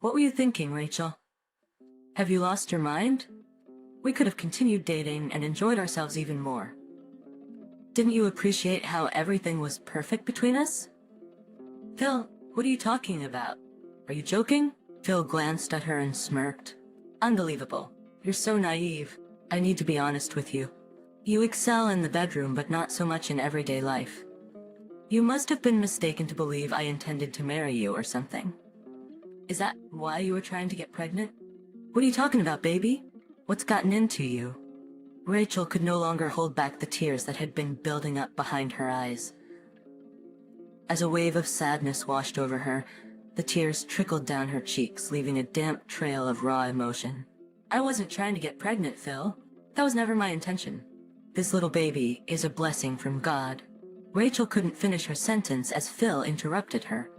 What were you thinking, Rachel? Have you lost your mind? We could have continued dating and enjoyed ourselves even more. Didn't you appreciate how everything was perfect between us? Phil, what are you talking about? Are you joking? Phil glanced at her and smirked. Unbelievable. You're so naive. I need to be honest with you. You excel in the bedroom, but not so much in everyday life. You must have been mistaken to believe I intended to marry you or something. Is that why you were trying to get pregnant? What are you talking about, baby? What's gotten into you? Rachel could no longer hold back the tears that had been building up behind her eyes. As a wave of sadness washed over her, the tears trickled down her cheeks, leaving a damp trail of raw emotion. I wasn't trying to get pregnant, Phil. That was never my intention. This little baby is a blessing from God. Rachel couldn't finish her sentence as Phil interrupted her.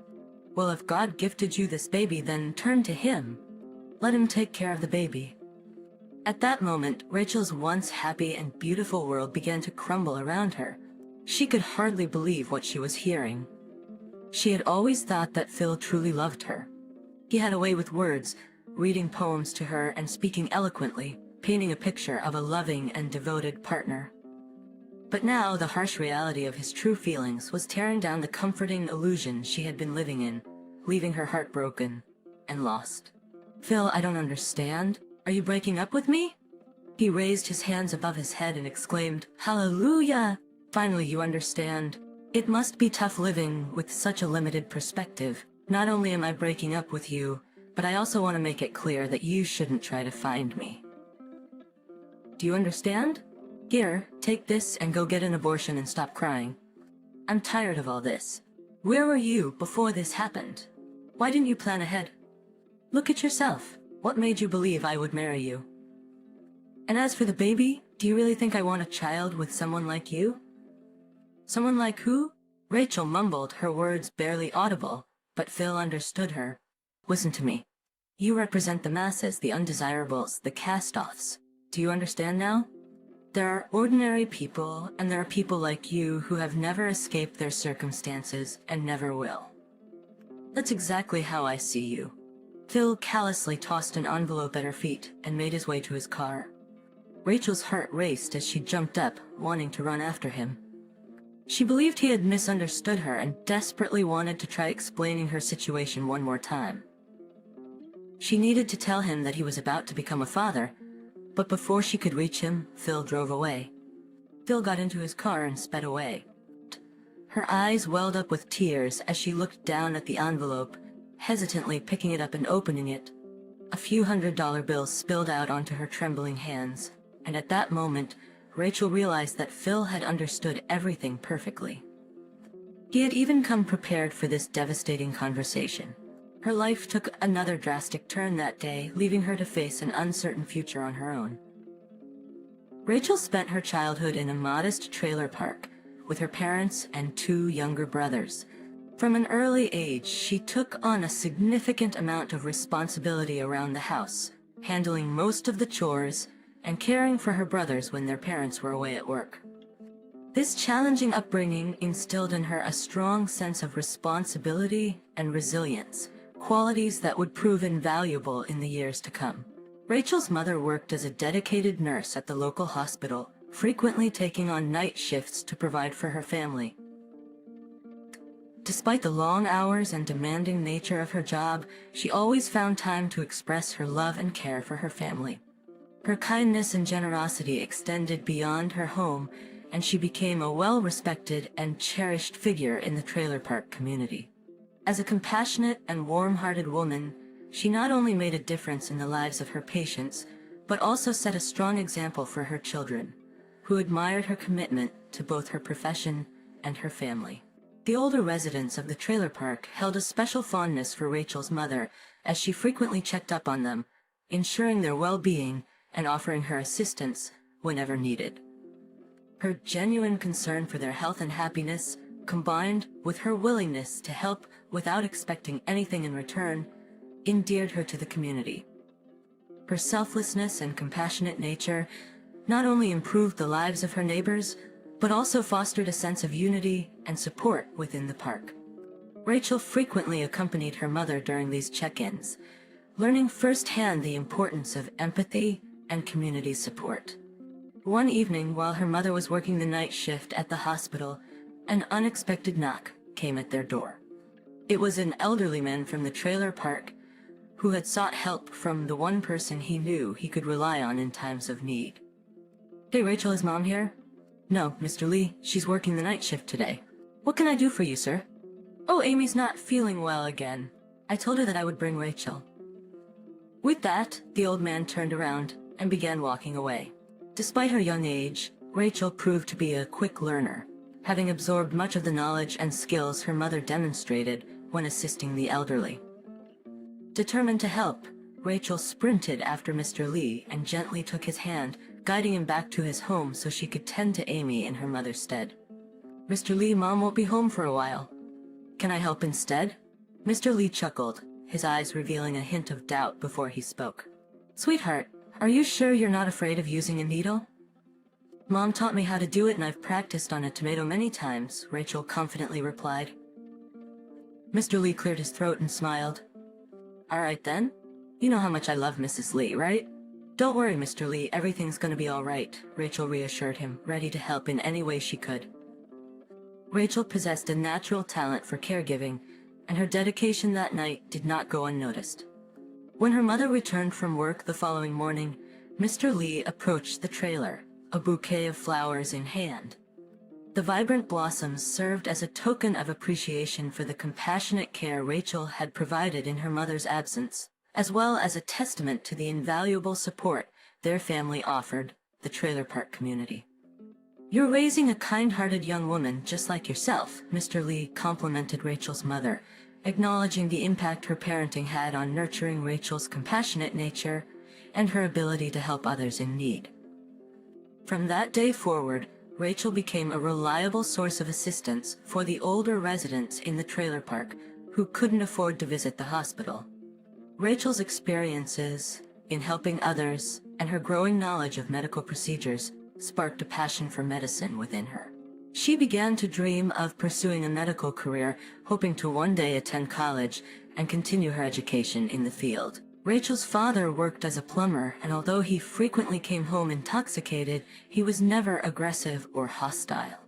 Well, if God gifted you this baby, then turn to Him. Let Him take care of the baby. At that moment, Rachel's once happy and beautiful world began to crumble around her. She could hardly believe what she was hearing. She had always thought that Phil truly loved her. He had a way with words, reading poems to her and speaking eloquently, painting a picture of a loving and devoted partner. But now the harsh reality of his true feelings was tearing down the comforting illusion she had been living in, leaving her heartbroken and lost. Phil, I don't understand. Are you breaking up with me? He raised his hands above his head and exclaimed, Hallelujah! Finally you understand. It must be tough living with such a limited perspective. Not only am I breaking up with you, but I also want to make it clear that you shouldn't try to find me. Do you understand? Here, take this and go get an abortion and stop crying. I'm tired of all this. Where were you before this happened? Why didn't you plan ahead? Look at yourself. What made you believe I would marry you? And as for the baby, do you really think I want a child with someone like you? Someone like who? Rachel mumbled, her words barely audible, but Phil understood her. Listen to me. You represent the masses, the undesirables, the cast-offs. Do you understand now? There are ordinary people, and there are people like you who have never escaped their circumstances and never will. That's exactly how I see you. Phil callously tossed an envelope at her feet and made his way to his car. Rachel's heart raced as she jumped up, wanting to run after him. She believed he had misunderstood her and desperately wanted to try explaining her situation one more time. She needed to tell him that he was about to become a father, but before she could reach him, Phil drove away. Phil got into his car and sped away. Her eyes welled up with tears as she looked down at the envelope, hesitantly picking it up and opening it. A few $100 bills spilled out onto her trembling hands, and at that moment, Rachel realized that Phil had understood everything perfectly. He had even come prepared for this devastating conversation. Her life took another drastic turn that day, leaving her to face an uncertain future on her own. Rachel spent her childhood in a modest trailer park with her parents and two younger brothers. From an early age, she took on a significant amount of responsibility around the house, handling most of the chores and caring for her brothers when their parents were away at work. This challenging upbringing instilled in her a strong sense of responsibility and resilience, qualities that would prove invaluable in the years to come. Rachel's mother worked as a dedicated nurse at the local hospital, frequently taking on night shifts to provide for her family. Despite the long hours and demanding nature of her job, she always found time to express her love and care for her family. Her kindness and generosity extended beyond her home, and she became a well-respected and cherished figure in the trailer park community. As a compassionate and warm-hearted woman, she not only made a difference in the lives of her patients, but also set a strong example for her children, who admired her commitment to both her profession and her family. The older residents of the trailer park held a special fondness for Rachel's mother, as she frequently checked up on them, ensuring their well-being and offering her assistance whenever needed. Her genuine concern for their health and happiness, combined with her willingness to help without expecting anything in return, endeared her to the community. Her selflessness and compassionate nature not only improved the lives of her neighbors, but also fostered a sense of unity and support within the park. Rachel frequently accompanied her mother during these check-ins, learning firsthand the importance of empathy and community support. One evening, while her mother was working the night shift at the hospital, an unexpected knock came at their door. It was an elderly man from the trailer park who had sought help from the one person he knew he could rely on in times of need. "Hey, Rachel, is Mom here?" "No, Mr. Lee, she's working the night shift today." "What can I do for you, sir?" "Oh, Amy's not feeling well again. I told her that I would bring Rachel." With that, the old man turned around and began walking away. Despite her young age, Rachel proved to be a quick learner, having absorbed much of the knowledge and skills her mother demonstrated when assisting the elderly. Determined to help, Rachel sprinted after Mr. Lee and gently took his hand, guiding him back to his home so she could tend to Amy in her mother's stead. "Mr. Lee, Mom won't be home for a while. Can I help instead?" Mr. Lee chuckled, his eyes revealing a hint of doubt before he spoke. "Sweetheart, are you sure you're not afraid of using a needle?" "Mom taught me how to do it and I've practiced on a tomato many times," Rachel confidently replied. Mr. Lee cleared his throat and smiled. "All right then. You know how much I love Mrs. Lee, right?" "Don't worry, Mr. Lee, everything's gonna be all right," Rachel reassured him, ready to help in any way she could. Rachel possessed a natural talent for caregiving, and her dedication that night did not go unnoticed. When her mother returned from work the following morning, Mr. Lee approached the trailer, a bouquet of flowers in hand. The vibrant blossoms served as a token of appreciation for the compassionate care Rachel had provided in her mother's absence, as well as a testament to the invaluable support their family offered the trailer park community. "You're raising a kind-hearted young woman just like yourself," Mr. Lee complimented Rachel's mother, acknowledging the impact her parenting had on nurturing Rachel's compassionate nature and her ability to help others in need. From that day forward, Rachel became a reliable source of assistance for the older residents in the trailer park who couldn't afford to visit the hospital. Rachel's experiences in helping others and her growing knowledge of medical procedures sparked a passion for medicine within her. She began to dream of pursuing a medical career, hoping to one day attend college and continue her education in the field. Rachel's father worked as a plumber, and although he frequently came home intoxicated, he was never aggressive or hostile.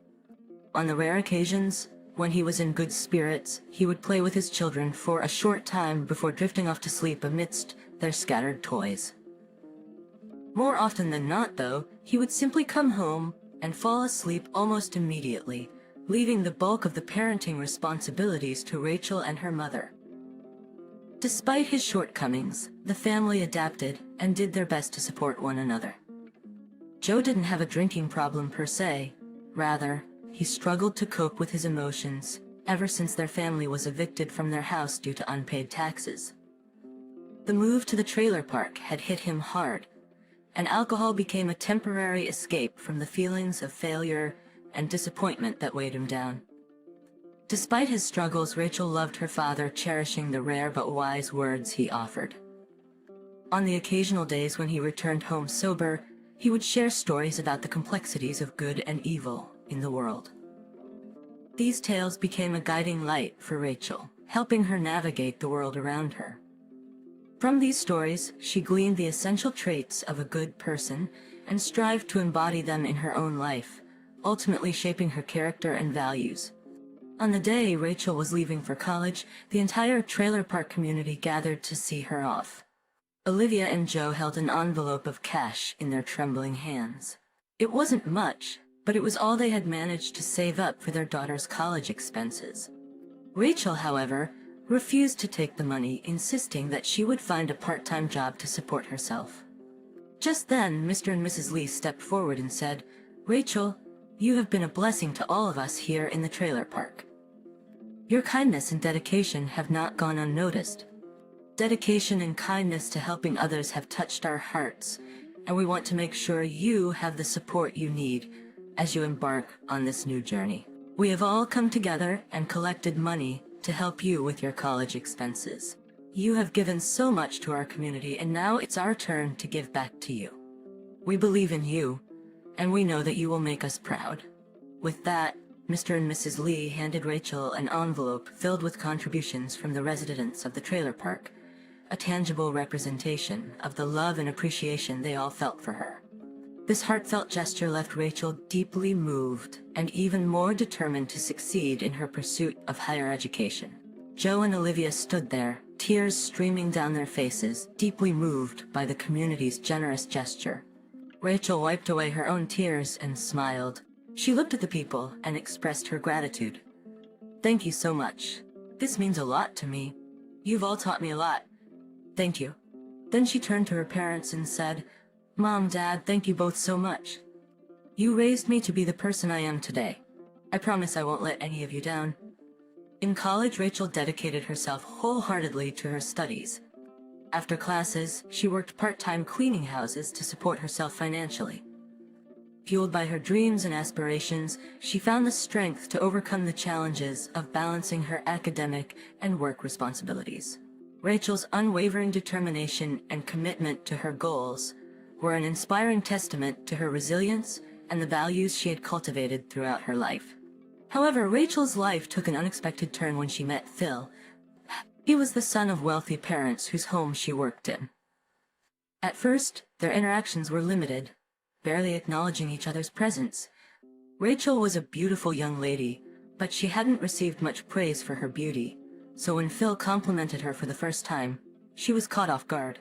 On the rare occasions when he was in good spirits, he would play with his children for a short time before drifting off to sleep amidst their scattered toys. More often than not, though, he would simply come home and fall asleep almost immediately, leaving the bulk of the parenting responsibilities to Rachel and her mother. Despite his shortcomings, the family adapted and did their best to support one another. Joe didn't have a drinking problem per se. Rather, he struggled to cope with his emotions ever since their family was evicted from their house due to unpaid taxes. The move to the trailer park had hit him hard, and alcohol became a temporary escape from the feelings of failure and disappointment that weighed him down. Despite his struggles, Rachel loved her father, cherishing the rare but wise words he offered. On the occasional days when he returned home sober, he would share stories about the complexities of good and evil in the world. These tales became a guiding light for Rachel, helping her navigate the world around her. From these stories, she gleaned the essential traits of a good person and strived to embody them in her own life, ultimately shaping her character and values. On the day Rachel was leaving for college, the entire trailer park community gathered to see her off. Olivia and Joe held an envelope of cash in their trembling hands. It wasn't much, but it was all they had managed to save up for their daughter's college expenses. Rachel, however, refused to take the money, insisting that she would find a part-time job to support herself. Just then, Mr. and Mrs. Lee stepped forward and said, "Rachel, you have been a blessing to all of us here in the trailer park. Your kindness and dedication have not gone unnoticed. Dedication and kindness to helping others have touched our hearts, and we want to make sure you have the support you need as you embark on this new journey. We have all come together and collected money to help you with your college expenses. You have given so much to our community, and now it's our turn to give back to you. We believe in you, and we know that you will make us proud." With that, Mr. and Mrs. Lee handed Rachel an envelope filled with contributions from the residents of the trailer park, a tangible representation of the love and appreciation they all felt for her. This heartfelt gesture left Rachel deeply moved and even more determined to succeed in her pursuit of higher education. Joe and Olivia stood there, tears streaming down their faces, deeply moved by the community's generous gesture. Rachel wiped away her own tears and smiled. She looked at the people and expressed her gratitude. "Thank you so much. This means a lot to me. You've all taught me a lot. Thank you." Then she turned to her parents and said, "Mom, Dad, thank you both so much. You raised me to be the person I am today. I promise I won't let any of you down." In college, Rachel dedicated herself wholeheartedly to her studies. After classes, she worked part-time cleaning houses to support herself financially. Fueled by her dreams and aspirations, she found the strength to overcome the challenges of balancing her academic and work responsibilities. Rachel's unwavering determination and commitment to her goals were an inspiring testament to her resilience and the values she had cultivated throughout her life. However, Rachel's life took an unexpected turn when she met Phil. He was the son of wealthy parents whose home she worked in. At first, their interactions were limited, barely acknowledging each other's presence. Rachel was a beautiful young lady, but she hadn't received much praise for her beauty, so when Phil complimented her for the first time, she was caught off guard.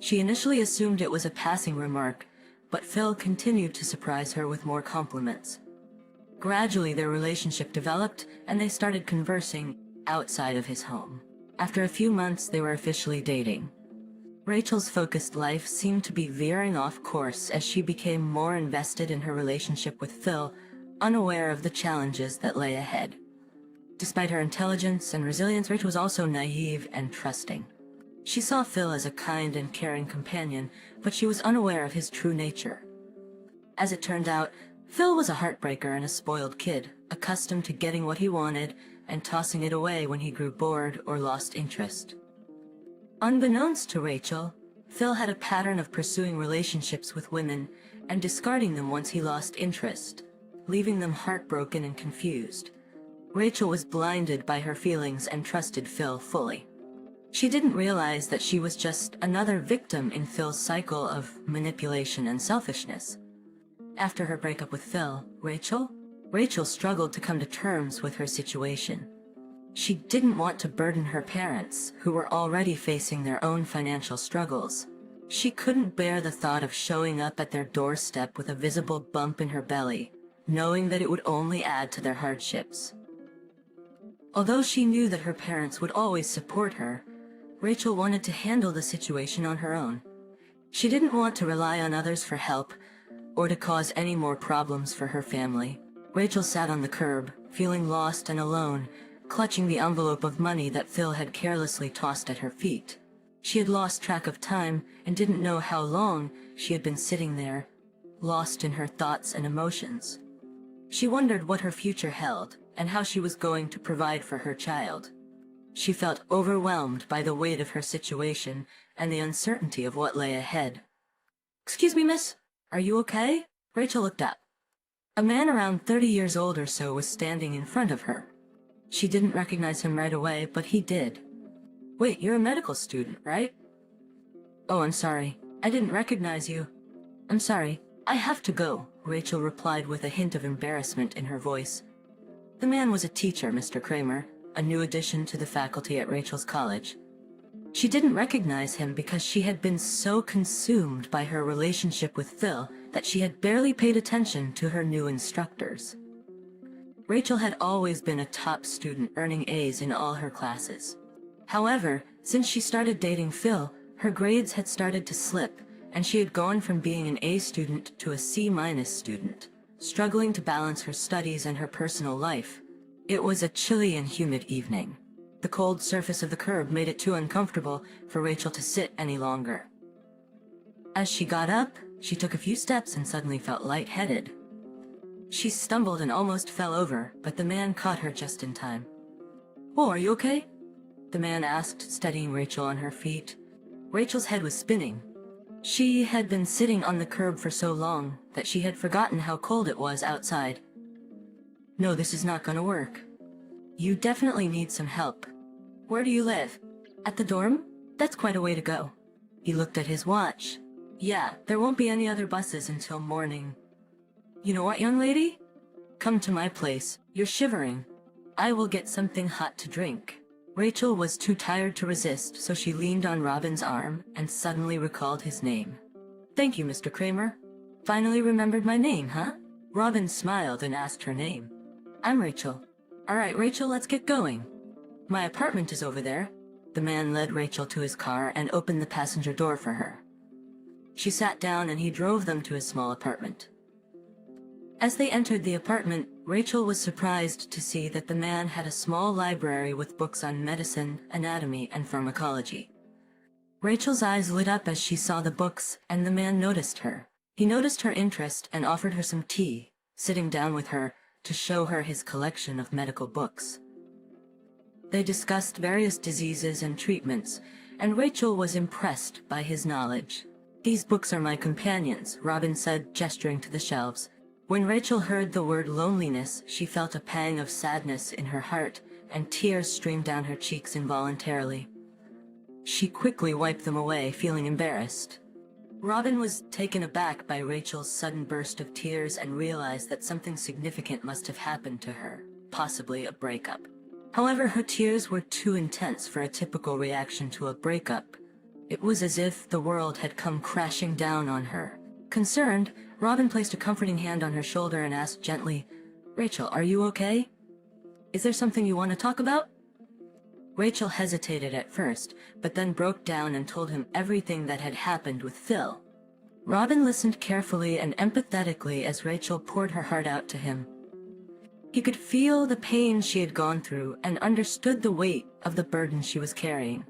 She initially assumed it was a passing remark, but Phil continued to surprise her with more compliments. Gradually, their relationship developed, and they started conversing outside of his home. After a few months, they were officially dating. Rachel's focused life seemed to be veering off course as she became more invested in her relationship with Phil, unaware of the challenges that lay ahead. Despite her intelligence and resilience, Rachel was also naive and trusting. She saw Phil as a kind and caring companion, but she was unaware of his true nature. As it turned out, Phil was a heartbreaker and a spoiled kid, accustomed to getting what he wanted and tossing it away when he grew bored or lost interest. Unbeknownst to Rachel, Phil had a pattern of pursuing relationships with women and discarding them once he lost interest, leaving them heartbroken and confused. Rachel was blinded by her feelings and trusted Phil fully. She didn't realize that she was just another victim in Phil's cycle of manipulation and selfishness. After her breakup with Phil, Rachel struggled to come to terms with her situation. She didn't want to burden her parents, who were already facing their own financial struggles. She couldn't bear the thought of showing up at their doorstep with a visible bump in her belly, knowing that it would only add to their hardships. Although she knew that her parents would always support her, Rachel wanted to handle the situation on her own. She didn't want to rely on others for help or to cause any more problems for her family. Rachel sat on the curb, feeling lost and alone, clutching the envelope of money that Phil had carelessly tossed at her feet. She had lost track of time and didn't know how long she had been sitting there, lost in her thoughts and emotions. She wondered what her future held and how she was going to provide for her child. She felt overwhelmed by the weight of her situation and the uncertainty of what lay ahead. "Excuse me, miss, are you okay?" Rachel looked up. A man around 30 years old or so was standing in front of her. She didn't recognize him right away, but he did. "Wait, you're a medical student, right?" "Oh, I'm sorry. I didn't recognize you." "I'm sorry. I have to go," Rachel replied with a hint of embarrassment in her voice. The man was a teacher, Mr. Kramer, a new addition to the faculty at Rachel's college. She didn't recognize him because she had been so consumed by her relationship with Phil that she had barely paid attention to her new instructors. Rachel had always been a top student, earning A's in all her classes. However, since she started dating Phil, her grades had started to slip, and she had gone from being an A student to a C- student, struggling to balance her studies and her personal life. It was a chilly and humid evening. The cold surface of the curb made it too uncomfortable for Rachel to sit any longer. As she got up, she took a few steps and suddenly felt lightheaded. She stumbled and almost fell over, but the man caught her just in time. "Oh, are you okay?" the man asked, steadying Rachel on her feet. Rachel's head was spinning. She had been sitting on the curb for so long that she had forgotten how cold it was outside. "No, this is not gonna work. You definitely need some help. Where do you live?" "At the dorm?" That's quite a way to go. He looked at his watch. Yeah, there won't be any other buses until morning. You know what, young lady? Come to my place. You're shivering. I will get something hot to drink. Rachel was too tired to resist, so she leaned on Robin's arm and suddenly recalled his name. Thank you, Mr. Kramer. Finally remembered my name, huh? Robin smiled and asked her name. I'm Rachel. All right, Rachel, let's get going. My apartment is over there. The man led Rachel to his car and opened the passenger door for her. She sat down and he drove them to his small apartment. As they entered the apartment, Rachel was surprised to see that the man had a small library with books on medicine, anatomy, and pharmacology. Rachel's eyes lit up as she saw the books, and the man noticed her. He noticed her interest and offered her some tea, sitting down with her to show her his collection of medical books. They discussed various diseases and treatments, and Rachel was impressed by his knowledge. These books are my companions, Robin said, gesturing to the shelves. When Rachel heard the word loneliness, she felt a pang of sadness in her heart, and tears streamed down her cheeks involuntarily. She quickly wiped them away, feeling embarrassed. Robin was taken aback by Rachel's sudden burst of tears and realized that something significant must have happened to her, possibly a breakup. However, her tears were too intense for a typical reaction to a breakup. It was as if the world had come crashing down on her. Concerned, Robin placed a comforting hand on her shoulder and asked gently, Rachel, are you okay? Is there something you want to talk about? Rachel hesitated at first, but then broke down and told him everything that had happened with Phil. Robin listened carefully and empathetically as Rachel poured her heart out to him. He could feel the pain she had gone through and understood the weight of the burden she was carrying.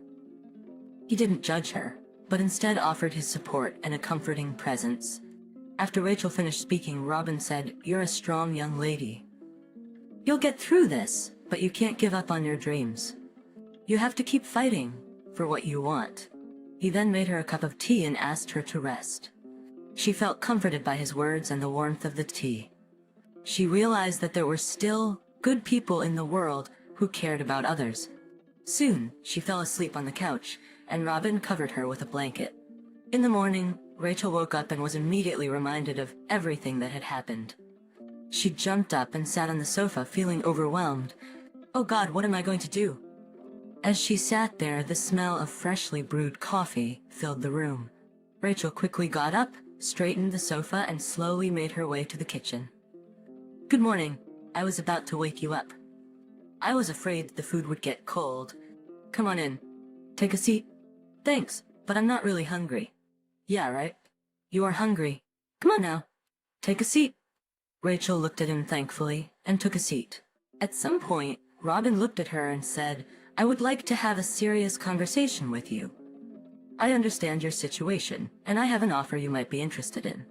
He didn't judge her, but instead offered his support and a comforting presence. After Rachel finished speaking, Robin said, You're a strong young lady. You'll get through this, but you can't give up on your dreams. You have to keep fighting for what you want. He then made her a cup of tea and asked her to rest. She felt comforted by his words and the warmth of the tea. She realized that there were still good people in the world who cared about others. Soon, she fell asleep on the couch, and Robin covered her with a blanket. In the morning, Rachel woke up and was immediately reminded of everything that had happened. She jumped up and sat on the sofa, feeling overwhelmed. Oh God, what am I going to do? As she sat there, the smell of freshly brewed coffee filled the room. Rachel quickly got up, straightened the sofa, and slowly made her way to the kitchen. Good morning. I was about to wake you up. I was afraid the food would get cold. Come on in. Take a seat. Thanks, but I'm not really hungry. Yeah, right? You are hungry. Come on now. Take a seat. Rachel looked at him thankfully and took a seat. At some point, Robin looked at her and said, I would like to have a serious conversation with you. I understand your situation, and I have an offer you might be interested in.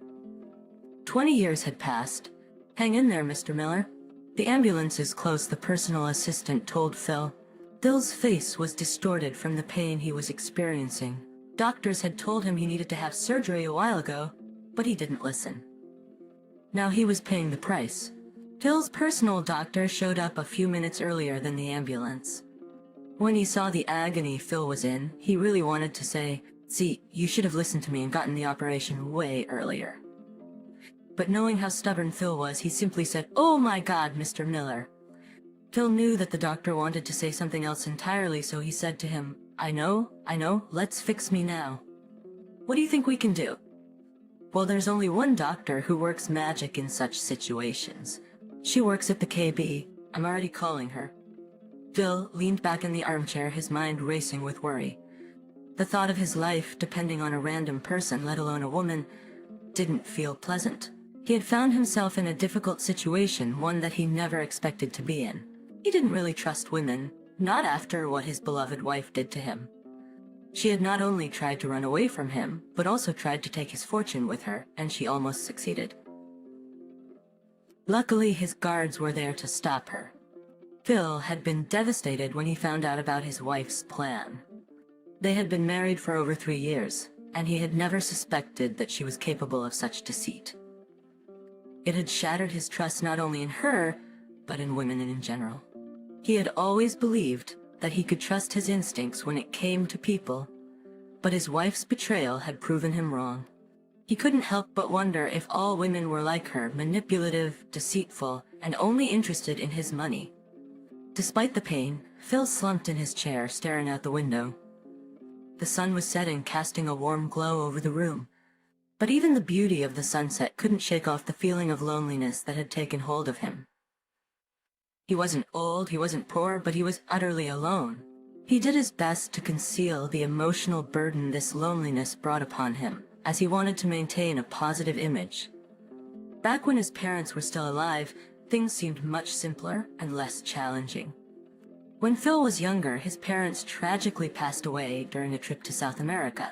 20 years had passed. Hang in there, Mr. Miller. The ambulance is close, the personal assistant told Phil. Phil's face was distorted from the pain he was experiencing. Doctors had told him he needed to have surgery a while ago, but he didn't listen. Now he was paying the price. Phil's personal doctor showed up a few minutes earlier than the ambulance. When he saw the agony Phil was in, he really wanted to say, See, you should have listened to me and gotten the operation way earlier. But knowing how stubborn Phil was, he simply said, Oh my God, Mr. Miller. Phil knew that the doctor wanted to say something else entirely, so he said to him, I know, let's fix me now. What do you think we can do? Well, there's only one doctor who works magic in such situations. She works at the KB. I'm already calling her. Phil leaned back in the armchair, his mind racing with worry. The thought of his life depending on a random person, let alone a woman, didn't feel pleasant. He had found himself in a difficult situation, one that he never expected to be in. He didn't really trust women, not after what his beloved wife did to him. She had not only tried to run away from him, but also tried to take his fortune with her, and she almost succeeded. Luckily, his guards were there to stop her. Phil had been devastated when he found out about his wife's plan. They had been married for over 3 years, and he had never suspected that she was capable of such deceit. It had shattered his trust not only in her, but in women in general. He had always believed that he could trust his instincts when it came to people, But his wife's betrayal had proven him wrong. He couldn't help but wonder if all women were like her, manipulative, deceitful, and only interested in his money. Despite the pain, Phil slumped in his chair, staring out the window. The sun was setting, casting a warm glow over the room. But even the beauty of the sunset couldn't shake off the feeling of loneliness that had taken hold of him. He wasn't old, he wasn't poor, but he was utterly alone. He did his best to conceal the emotional burden this loneliness brought upon him, as he wanted to maintain a positive image. Back when his parents were still alive, things seemed much simpler and less challenging. When Phil was younger, his parents tragically passed away during a trip to South America.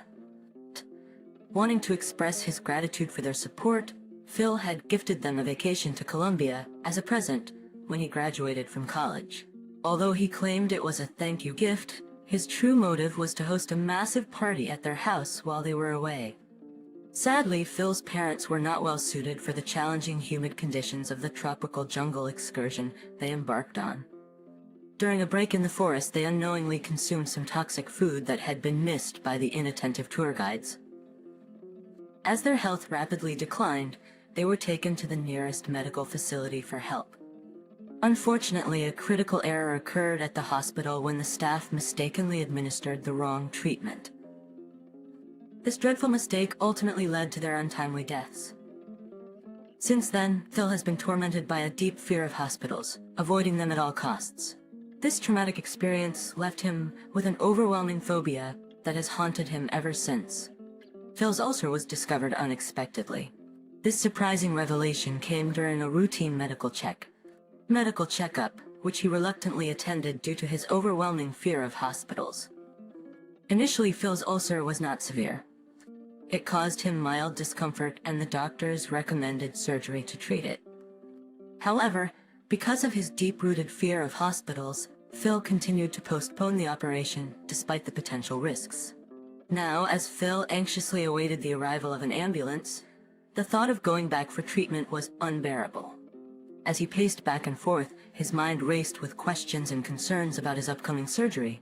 Wanting to express his gratitude for their support, Phil had gifted them a vacation to Colombia as a present when he graduated from college. Although he claimed it was a thank you gift, his true motive was to host a massive party at their house while they were away. Sadly, Phil's parents were not well suited for the challenging humid conditions of the tropical jungle excursion they embarked on. During a break in the forest, they unknowingly consumed some toxic food that had been missed by the inattentive tour guides. As their health rapidly declined, they were taken to the nearest medical facility for help. Unfortunately, a critical error occurred at the hospital when the staff mistakenly administered the wrong treatment. This dreadful mistake ultimately led to their untimely deaths. Since then, Phil has been tormented by a deep fear of hospitals, avoiding them at all costs. This traumatic experience left him with an overwhelming phobia that has haunted him ever since. Phil's ulcer was discovered unexpectedly. This surprising revelation came during a routine medical checkup, which he reluctantly attended due to his overwhelming fear of hospitals. Initially, Phil's ulcer was not severe. It caused him mild discomfort, and the doctors recommended surgery to treat it. However, because of his deep-rooted fear of hospitals, Phil continued to postpone the operation despite the potential risks. Now, as Phil anxiously awaited the arrival of an ambulance, the thought of going back for treatment was unbearable. As he paced back and forth, his mind raced with questions and concerns about his upcoming surgery.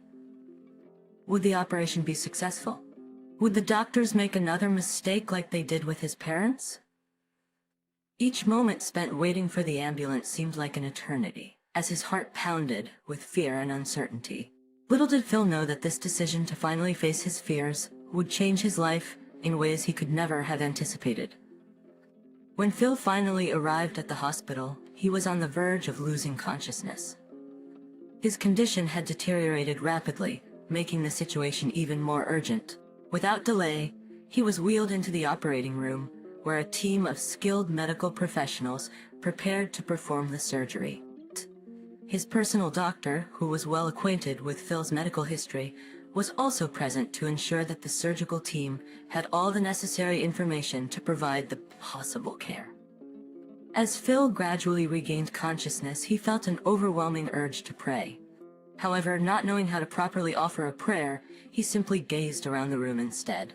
Would the operation be successful? Would the doctors make another mistake like they did with his parents? Each moment spent waiting for the ambulance seemed like an eternity, as his heart pounded with fear and uncertainty. Little did Phil know that this decision to finally face his fears would change his life in ways he could never have anticipated. When Phil finally arrived at the hospital, he was on the verge of losing consciousness. His condition had deteriorated rapidly, making the situation even more urgent. Without delay, he was wheeled into the operating room, where a team of skilled medical professionals prepared to perform the surgery. His personal doctor, who was well acquainted with Phil's medical history, was also present to ensure that the surgical team had all the necessary information to provide the possible care. As Phil gradually regained consciousness, he felt an overwhelming urge to pray. However, not knowing how to properly offer a prayer, he simply gazed around the room instead.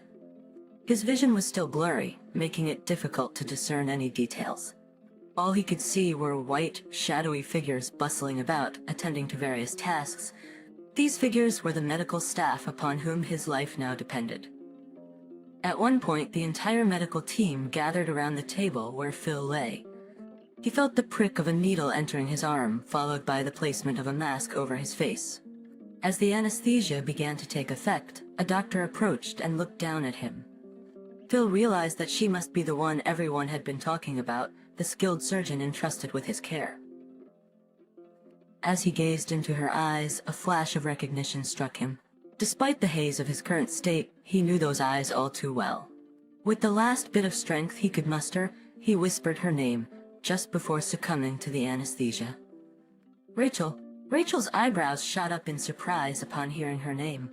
His vision was still blurry, making it difficult to discern any details. All he could see were white, shadowy figures bustling about, attending to various tasks. These figures were the medical staff upon whom his life now depended. At one point, the entire medical team gathered around the table where Phil lay. He felt the prick of a needle entering his arm, followed by the placement of a mask over his face. As the anesthesia began to take effect, a doctor approached and looked down at him. Phil realized that she must be the one everyone had been talking about, the skilled surgeon entrusted with his care. As he gazed into her eyes, a flash of recognition struck him. Despite the haze of his current state, he knew those eyes all too well. With the last bit of strength he could muster, he whispered her name, just before succumbing to the anesthesia. Rachel. Rachel's eyebrows shot up in surprise upon hearing her name.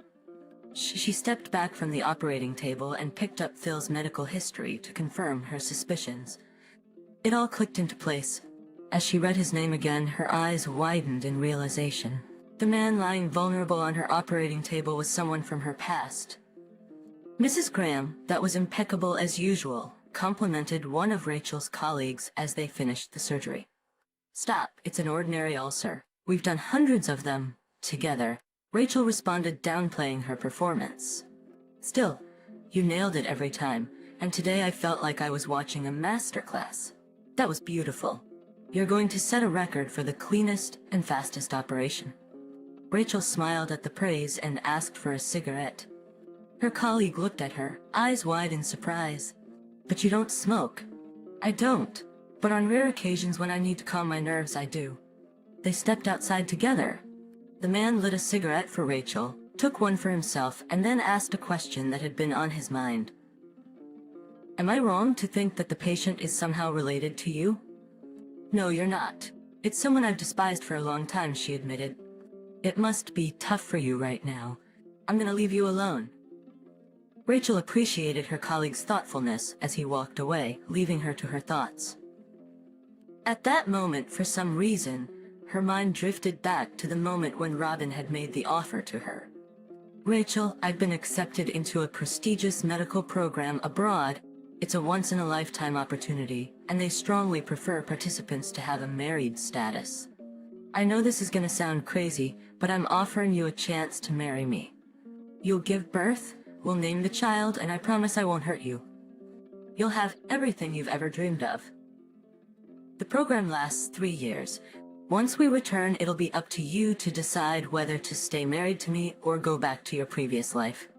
She stepped back from the operating table and picked up Phil's medical history to confirm her suspicions. It all clicked into place. As she read his name again, her eyes widened in realization. The man lying vulnerable on her operating table was someone from her past. Mrs. Graham, that was impeccable as usual, complimented one of Rachel's colleagues as they finished the surgery. "Stop, it's an ordinary ulcer. We've done hundreds of them, together," Rachel responded, downplaying her performance. Still, you nailed it every time, and today I felt like I was watching a masterclass. That was beautiful. You're going to set a record for the cleanest and fastest operation." Rachel smiled at the praise and asked for a cigarette. Her colleague looked at her, eyes wide in surprise. "But you don't smoke." "I don't, but on rare occasions when I need to calm my nerves, I do." They stepped outside together. The man lit a cigarette for Rachel, took one for himself, and then asked a question that had been on his mind. "Am I wrong to think that the patient is somehow related to you?" "No, you're not. It's someone I've despised for a long time," she admitted. "It must be tough for you right now. I'm gonna leave you alone." Rachel appreciated her colleague's thoughtfulness as he walked away, leaving her to her thoughts. At that moment, for some reason, her mind drifted back to the moment when Robin had made the offer to her. "Rachel, I've been accepted into a prestigious medical program abroad. It's a once-in-a-lifetime opportunity, and they strongly prefer participants to have a married status. I know this is gonna sound crazy, but I'm offering you a chance to marry me. You'll give birth, we'll name the child, and I promise I won't hurt you. You'll have everything you've ever dreamed of. The program lasts 3 years. Once we return, it'll be up to you to decide whether to stay married to me or go back to your previous life."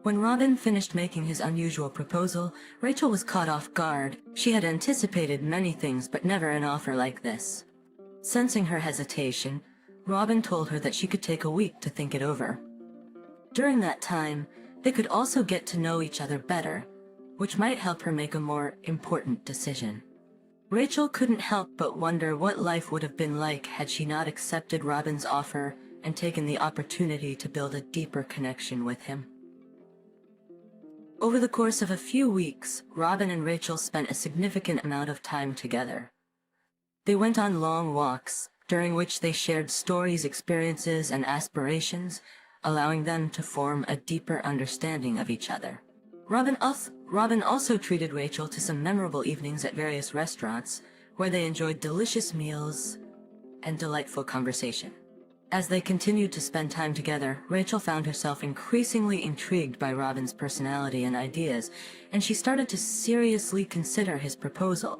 When Robin finished making his unusual proposal, Rachel was caught off guard. She had anticipated many things, but never an offer like this. Sensing her hesitation, Robin told her that she could take a week to think it over. During that time, they could also get to know each other better, which might help her make a more important decision. Rachel couldn't help but wonder what life would have been like had she not accepted Robin's offer and taken the opportunity to build a deeper connection with him. Over the course of a few weeks, Robin and Rachel spent a significant amount of time together. They went on long walks, during which they shared stories, experiences, and aspirations, allowing them to form a deeper understanding of each other. Robin also treated Rachel to some memorable evenings at various restaurants, where they enjoyed delicious meals and delightful conversation. As they continued to spend time together, Rachel found herself increasingly intrigued by Robin's personality and ideas, and she started to seriously consider his proposal.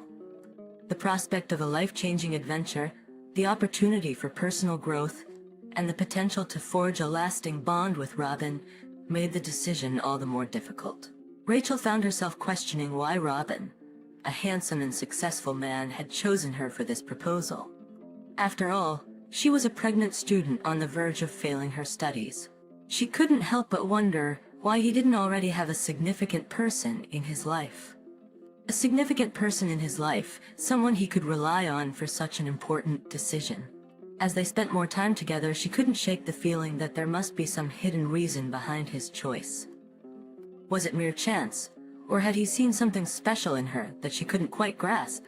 The prospect of a life-changing adventure, the opportunity for personal growth, and the potential to forge a lasting bond with Robin made the decision all the more difficult. Rachel found herself questioning why Robin, a handsome and successful man, had chosen her for this proposal. After all, she was a pregnant student on the verge of failing her studies. She couldn't help but wonder why he didn't already have a significant person in his life. A significant person in his life, someone he could rely on for such an important decision. As they spent more time together, she couldn't shake the feeling that there must be some hidden reason behind his choice. Was it mere chance, or had he seen something special in her that she couldn't quite grasp?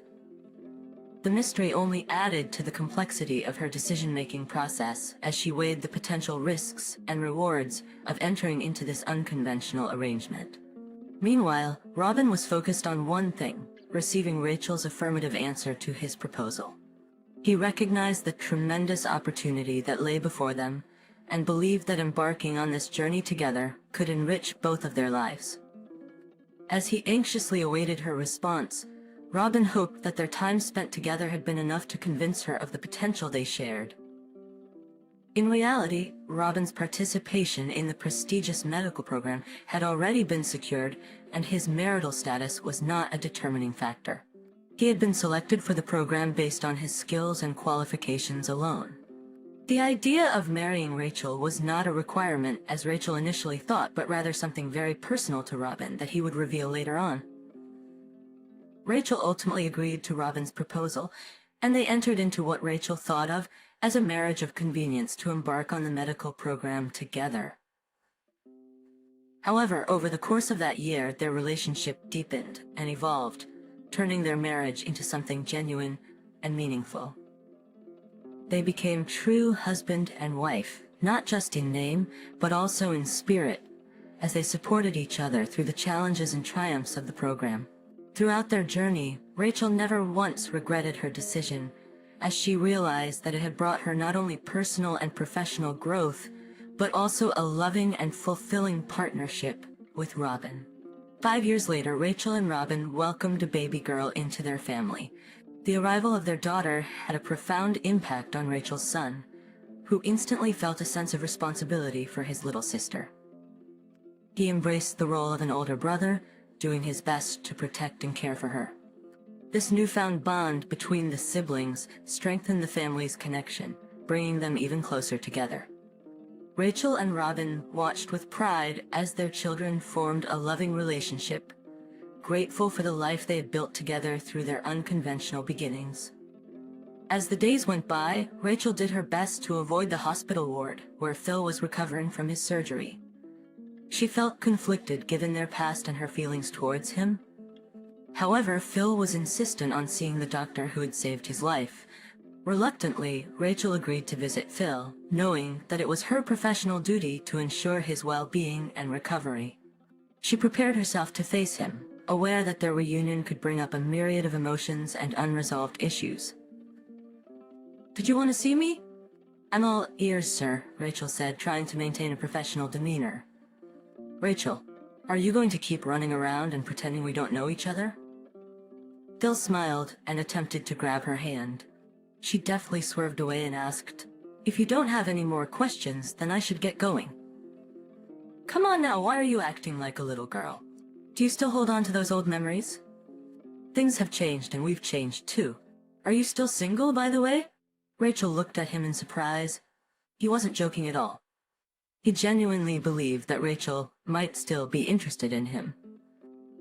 The mystery only added to the complexity of her decision-making process as she weighed the potential risks and rewards of entering into this unconventional arrangement. Meanwhile, Robin was focused on one thing: receiving Rachel's affirmative answer to his proposal. He recognized the tremendous opportunity that lay before them and believed that embarking on this journey together could enrich both of their lives. As he anxiously awaited her response, Robin hoped that their time spent together had been enough to convince her of the potential they shared. In reality, Robin's participation in the prestigious medical program had already been secured, and his marital status was not a determining factor. He had been selected for the program based on his skills and qualifications alone. The idea of marrying Rachel was not a requirement, as Rachel initially thought, but rather something very personal to Robin that he would reveal later on. Rachel ultimately agreed to Robin's proposal, and they entered into what Rachel thought of as a marriage of convenience to embark on the medical program together. However, over the course of that year, their relationship deepened and evolved, turning their marriage into something genuine and meaningful. They became true husband and wife, not just in name, but also in spirit, as they supported each other through the challenges and triumphs of the program. Throughout their journey, Rachel never once regretted her decision, as she realized that it had brought her not only personal and professional growth, but also a loving and fulfilling partnership with Robin. 5 years later, Rachel and Robin welcomed a baby girl into their family. The arrival of their daughter had a profound impact on Rachel's son, who instantly felt a sense of responsibility for his little sister. He embraced the role of an older brother, doing his best to protect and care for her. This newfound bond between the siblings strengthened the family's connection, bringing them even closer together. Rachel and Robin watched with pride as their children formed a loving relationship, grateful for the life they had built together through their unconventional beginnings. As the days went by, Rachel did her best to avoid the hospital ward where Phil was recovering from his surgery. She felt conflicted given their past and her feelings towards him. However, Phil was insistent on seeing the doctor who had saved his life. Reluctantly, Rachel agreed to visit Phil, knowing that it was her professional duty to ensure his well-being and recovery. She prepared herself to face him, aware that their reunion could bring up a myriad of emotions and unresolved issues. "Did you want to see me?" "I'm all ears, sir," Rachel said, trying to maintain a professional demeanor. "Rachel, are you going to keep running around and pretending we don't know each other?" Phil smiled and attempted to grab her hand. She deftly swerved away and asked, "If you don't have any more questions, then I should get going." "Come on now, why are you acting like a little girl? Do you still hold on to those old memories?" "Things have changed and we've changed too. Are you still single, by the way?" Rachel looked at him in surprise. He wasn't joking at all. He genuinely believed that Rachel might still be interested in him.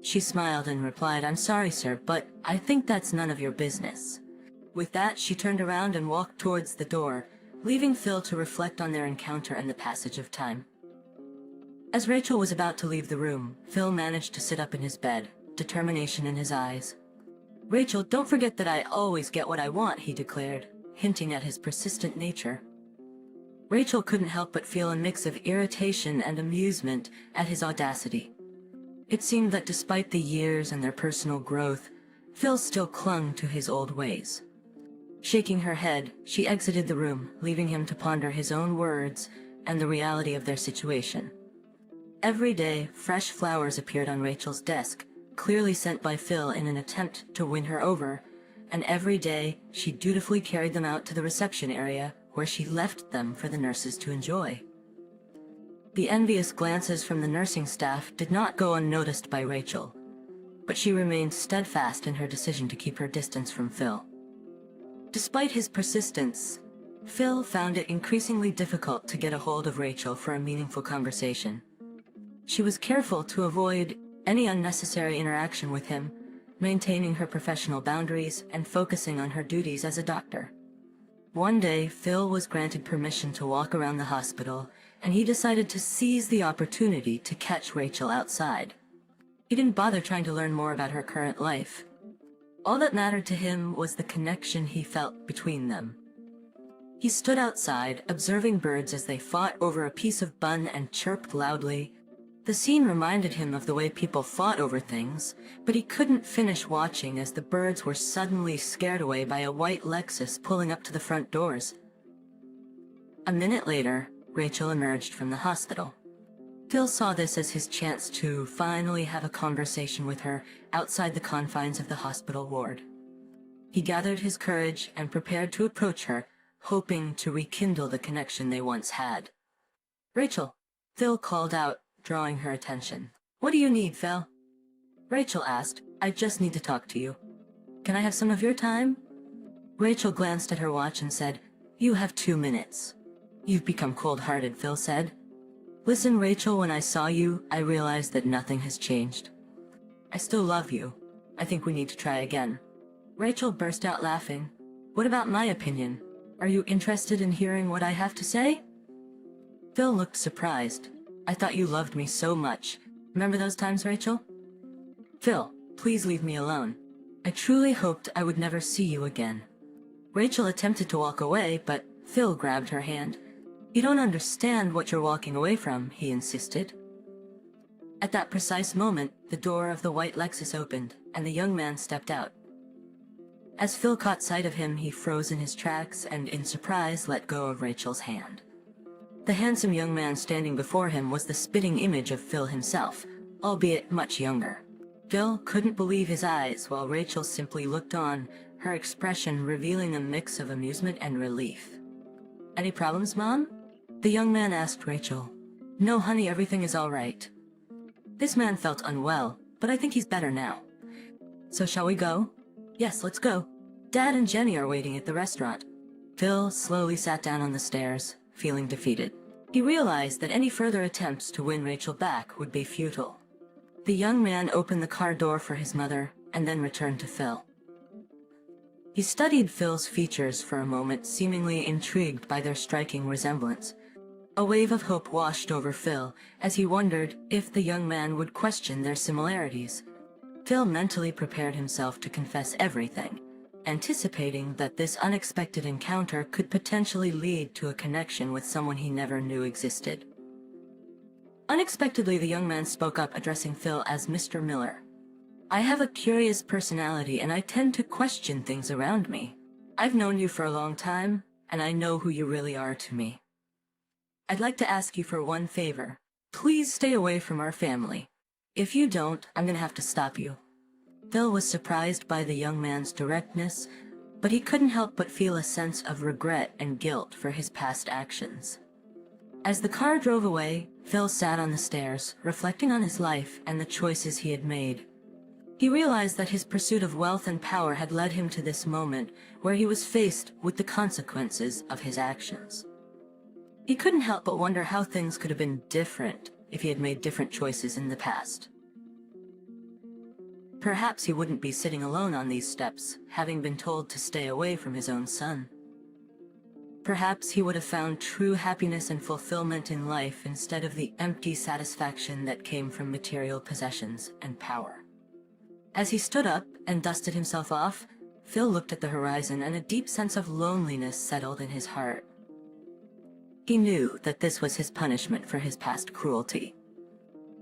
She smiled and replied, "I'm sorry, sir, but I think that's none of your business." With that, she turned around and walked towards the door, leaving Phil to reflect on their encounter and the passage of time. As Rachel was about to leave the room, Phil managed to sit up in his bed, determination in his eyes. "Rachel, don't forget that I always get what I want," he declared, hinting at his persistent nature. Rachel couldn't help but feel a mix of irritation and amusement at his audacity. It seemed that despite the years and their personal growth, Phil still clung to his old ways. Shaking her head, she exited the room, leaving him to ponder his own words and the reality of their situation. Every day, fresh flowers appeared on Rachel's desk, clearly sent by Phil in an attempt to win her over, and every day she dutifully carried them out to the reception area where she left them for the nurses to enjoy. The envious glances from the nursing staff did not go unnoticed by Rachel, but she remained steadfast in her decision to keep her distance from Phil. Despite his persistence, Phil found it increasingly difficult to get a hold of Rachel for a meaningful conversation. She was careful to avoid any unnecessary interaction with him, maintaining her professional boundaries and focusing on her duties as a doctor. One day, Phil was granted permission to walk around the hospital, and he decided to seize the opportunity to catch Rachel outside. He didn't bother trying to learn more about her current life. All that mattered to him was the connection he felt between them. He stood outside, observing birds as they fought over a piece of bun and chirped loudly. The scene reminded him of the way people fought over things, but he couldn't finish watching as the birds were suddenly scared away by a white Lexus pulling up to the front doors. A minute later, Rachel emerged from the hospital. Phil saw this as his chance to finally have a conversation with her outside the confines of the hospital ward. He gathered his courage and prepared to approach her, hoping to rekindle the connection they once had. "Rachel," Phil called out, drawing her attention. "What do you need, Phil?" Rachel asked, "I just need to talk to you. Can I have some of your time?" Rachel glanced at her watch and said, "You have 2 minutes. "You've become cold-hearted," Phil said. "Listen, Rachel, when I saw you, I realized that nothing has changed. I still love you. I think we need to try again." Rachel burst out laughing. "What about my opinion? Are you interested in hearing what I have to say?" Phil looked surprised. "I thought you loved me so much. Remember those times, Rachel?" "Phil, please leave me alone. I truly hoped I would never see you again." Rachel attempted to walk away, but Phil grabbed her hand. "You don't understand what you're walking away from," he insisted. At that precise moment, the door of the white Lexus opened, and the young man stepped out. As Phil caught sight of him, he froze in his tracks and, in surprise, let go of Rachel's hand. The handsome young man standing before him was the spitting image of Phil himself, albeit much younger. Phil couldn't believe his eyes while Rachel simply looked on, her expression revealing a mix of amusement and relief. "Any problems, Mom?" the young man asked Rachel. "No, honey, everything is all right." This man felt unwell, but I think he's better now. "So shall we go?" "Yes, let's go. Dad and Jenny are waiting at the restaurant." Phil slowly sat down on the stairs, feeling defeated. He realized that any further attempts to win Rachel back would be futile. The young man opened the car door for his mother and then returned to Phil. He studied Phil's features for a moment, seemingly intrigued by their striking resemblance. A wave of hope washed over Phil as he wondered if the young man would question their similarities. Phil mentally prepared himself to confess everything, anticipating that this unexpected encounter could potentially lead to a connection with someone he never knew existed. Unexpectedly, the young man spoke up, addressing Phil as Mr. Miller. "I have a curious personality and I tend to question things around me. I've known you for a long time, and I know who you really are to me. I'd like to ask you for one favor. Please stay away from our family. If you don't, I'm gonna have to stop you." Phil was surprised by the young man's directness, but he couldn't help but feel a sense of regret and guilt for his past actions. As the car drove away, Phil sat on the stairs, reflecting on his life and the choices he had made. He realized that his pursuit of wealth and power had led him to this moment where he was faced with the consequences of his actions. He couldn't help but wonder how things could have been different if he had made different choices in the past. Perhaps he wouldn't be sitting alone on these steps, having been told to stay away from his own son. Perhaps he would have found true happiness and fulfillment in life instead of the empty satisfaction that came from material possessions and power. As he stood up and dusted himself off, Phil looked at the horizon and a deep sense of loneliness settled in his heart. He knew that this was his punishment for his past cruelty.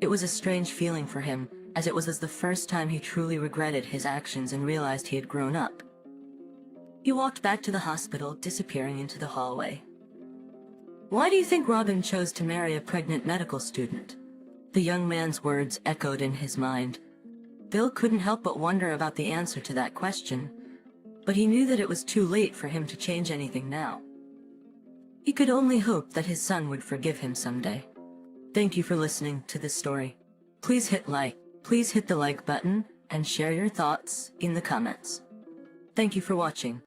It was a strange feeling for him, as it was the first time he truly regretted his actions and realized he had grown up. He walked back to the hospital, disappearing into the hallway. "Why do you think Robin chose to marry a pregnant medical student?" The young man's words echoed in his mind. Bill couldn't help but wonder about the answer to that question, but he knew that it was too late for him to change anything now. He could only hope that his son would forgive him someday. Thank you for listening to this story. Please hit the like button and share your thoughts in the comments. Thank you for watching.